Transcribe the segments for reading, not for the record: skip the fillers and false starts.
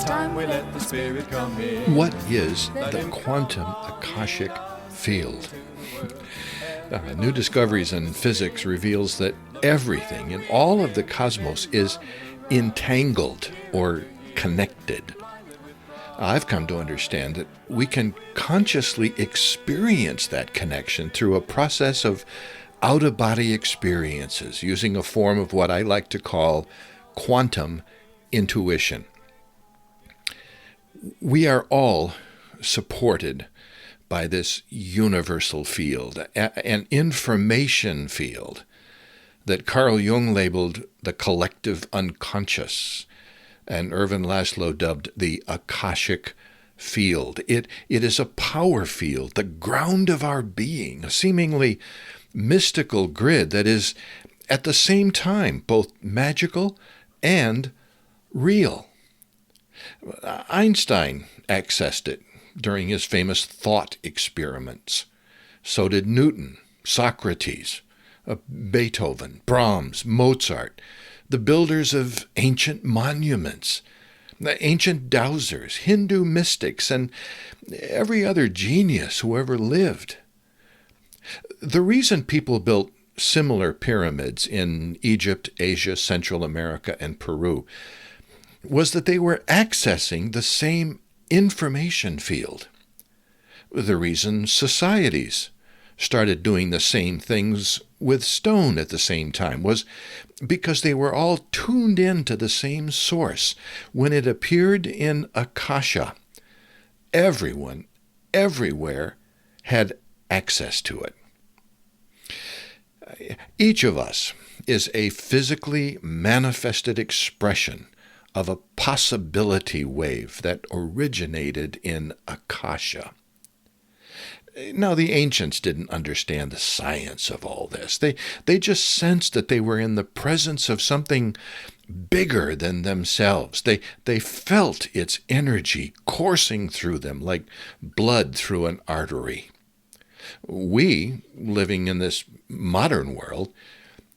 time we let the Spirit come in. What is the quantum Akashic field? New discoveries in physics reveals that everything in all of the cosmos is entangled or connected. I've come to understand that we can consciously experience that connection through a process of out-of-body experiences using a form of what I like to call quantum intuition. We are all supported by this universal field, an information field that Carl Jung labeled the collective unconscious, and Ervin Laszlo dubbed the Akashic field. It is a power field, the ground of our being, a seemingly mystical grid that is at the same time both magical and real. Einstein accessed it during his famous thought experiments. So did Newton, Socrates, Beethoven, Brahms, Mozart, the builders of ancient monuments, the ancient dowsers, Hindu mystics, and every other genius who ever lived. The reason people built similar pyramids in Egypt, Asia, Central America, and Peru was that they were accessing the same information field. The reason societies started doing the same things with stone at the same time was because they were all tuned in to the same source. When it appeared in Akasha, everyone, everywhere, had access to it. Each of us is a physically manifested expression of a possibility wave that originated in Akasha. Now, the ancients didn't understand the science of all this. They just sensed that they were in the presence of something bigger than themselves. They felt its energy coursing through them like blood through an artery. We, living in this modern world,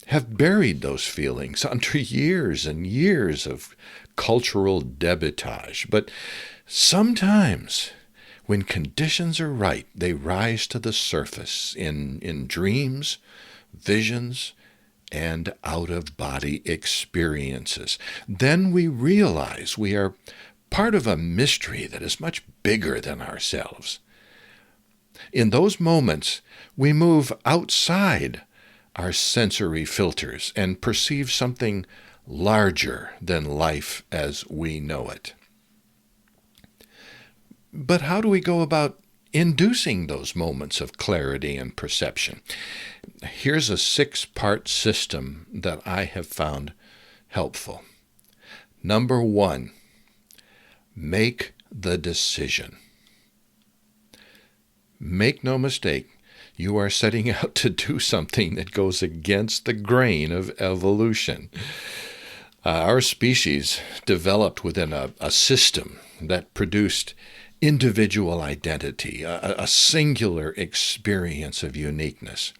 have buried those feelings under years and years of cultural debitage. But sometimes, when conditions are right, they rise to the surface in dreams, visions, and out-of-body experiences. Then we realize we are part of a mystery that is much bigger than ourselves. In those moments, we move outside our sensory filters and perceive something larger than life as we know it. But how do we go about inducing those moments of clarity and perception? Here's a 6-part system that I have found helpful. Number 1, make the decision. Make no mistake, you are setting out to do something that goes against the grain of evolution. Our species developed within a system that produced individual identity, a singular experience of uniqueness.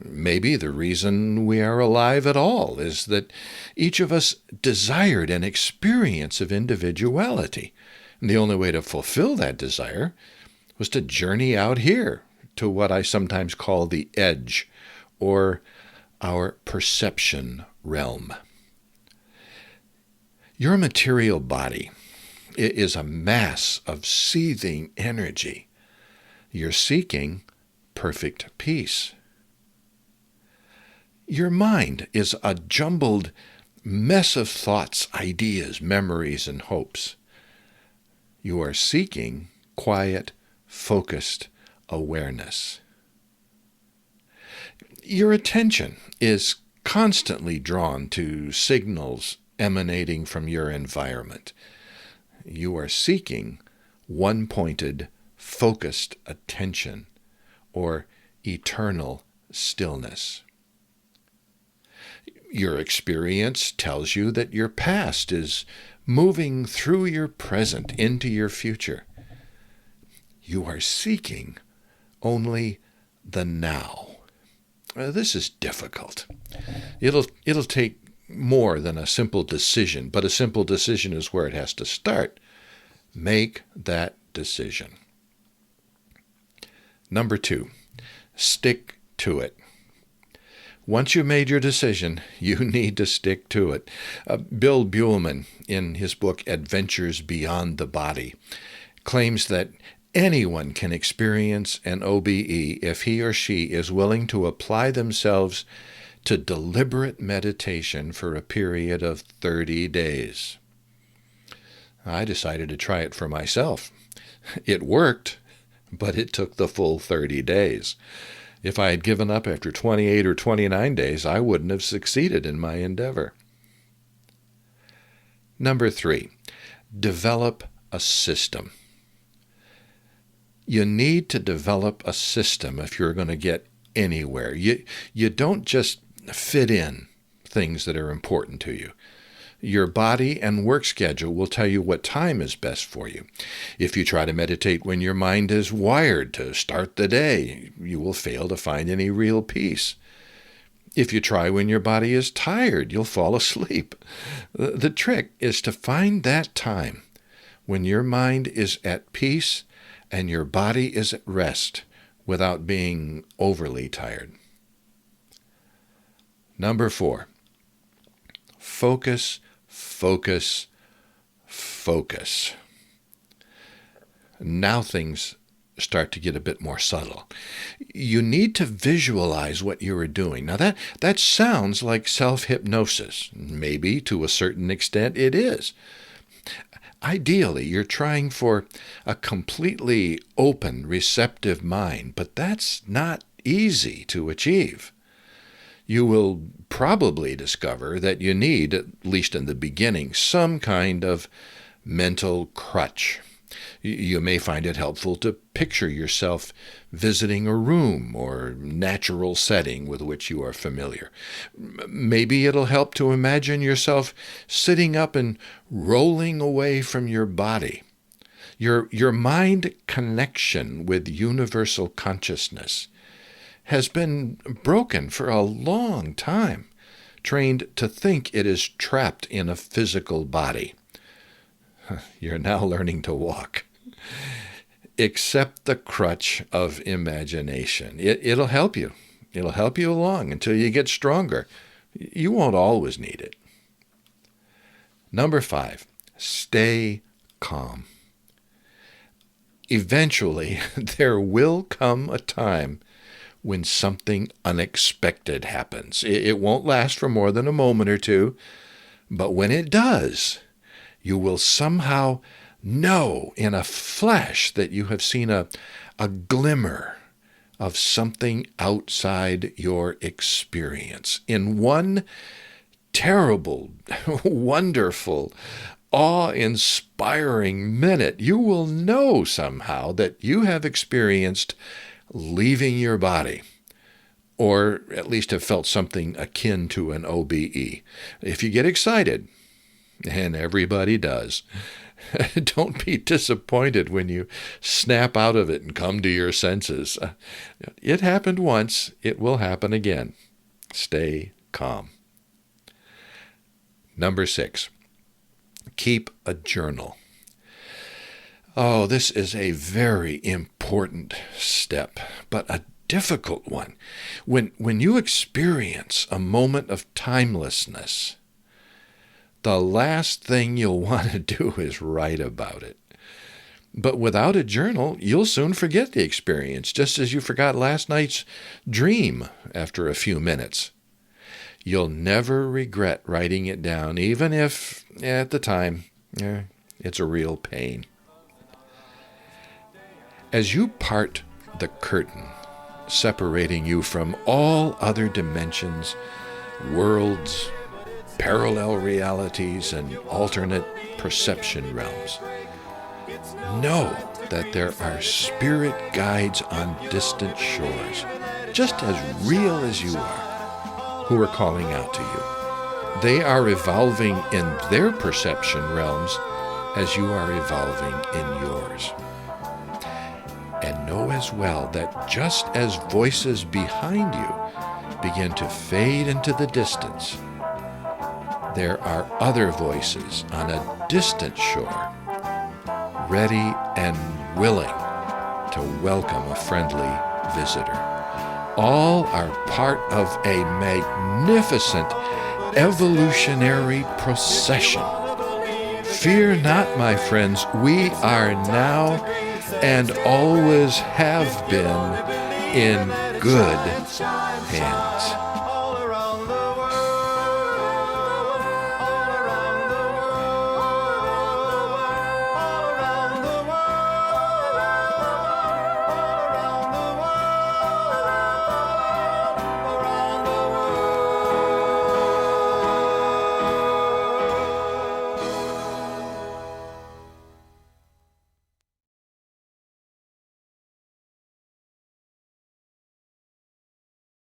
Maybe the reason we are alive at all is that each of us desired an experience of individuality. And the only way to fulfill that desire was to journey out here to what I sometimes call the edge, or our perception realm. Your material body is a mass of seething energy. You're seeking perfect peace. Your mind is a jumbled mess of thoughts, ideas, memories, and hopes. You are seeking quiet, focused awareness. Your attention is constantly drawn to signals emanating from your environment. You are seeking one-pointed, focused attention, or eternal stillness. Your experience tells you that your past is moving through your present into your future. You are seeking only the now. This is difficult. It'll take more than a simple decision, but a simple decision is where it has to start. Make that decision. Number 2, stick to it. Once you've made your decision, you need to stick to it. Bill Buellman, in his book Adventures Beyond the Body, claims that anyone can experience an OBE if he or she is willing to apply themselves to deliberate meditation for a period of 30 days. I decided to try it for myself. It worked, but it took the full 30 days. If I had given up after 28 or 29 days, I wouldn't have succeeded in my endeavor. Number 3, develop a system. You need to develop a system if you're going to get anywhere. You don't just fit in things that are important to you. Your body and work schedule will tell you what time is best for you. If you try to meditate when your mind is wired to start the day, you will fail to find any real peace. If you try when your body is tired, you'll fall asleep. The trick is to find that time when your mind is at peace and your body is at rest without being overly tired. Number 4, focus, focus, focus. Now things start to get a bit more subtle. You need to visualize what you are doing. Now that sounds like self-hypnosis. Maybe to a certain extent it is. Ideally, you're trying for a completely open, receptive mind, but that's not easy to achieve. You will probably discover that you need, at least in the beginning, some kind of mental crutch. You may find it helpful to picture yourself visiting a room or natural setting with which you are familiar. Maybe it'll help to imagine yourself sitting up and rolling away from your body. Your mind connection with universal consciousness has been broken for a long time, trained to think it is trapped in a physical body. You're now learning to walk. Accept the crutch of imagination. It'll help you. It'll help you along until you get stronger. You won't always need it. Number 5, stay calm. Eventually, there will come a time when something unexpected happens. It won't last for more than a moment or two, but when it does, you will somehow know in a flash that you have seen a glimmer of something outside your experience. In one terrible, wonderful, awe-inspiring minute, you will know somehow that you have experienced leaving your body, or at least have felt something akin to an OBE. If you get excited, and everybody does, don't be disappointed when you snap out of it and come to your senses. It happened once, it will happen again. Stay calm. Number 6, keep a journal. Oh, this is a very important step, but a difficult one. When you experience a moment of timelessness, the last thing you'll want to do is write about it. But without a journal, you'll soon forget the experience, just as you forgot last night's dream after a few minutes. You'll never regret writing it down, even if, at the time, it's a real pain. As you part the curtain, separating you from all other dimensions, worlds, parallel realities, and alternate perception realms, know that there are spirit guides on distant shores, just as real as you are, who are calling out to you. They are evolving in their perception realms as you are evolving in yours. And know as well that just as voices behind you begin to fade into the distance, there are other voices on a distant shore, ready and willing to welcome a friendly visitor. All are part of a magnificent evolutionary procession. Fear not, my friends, we are now and always have been in good hands.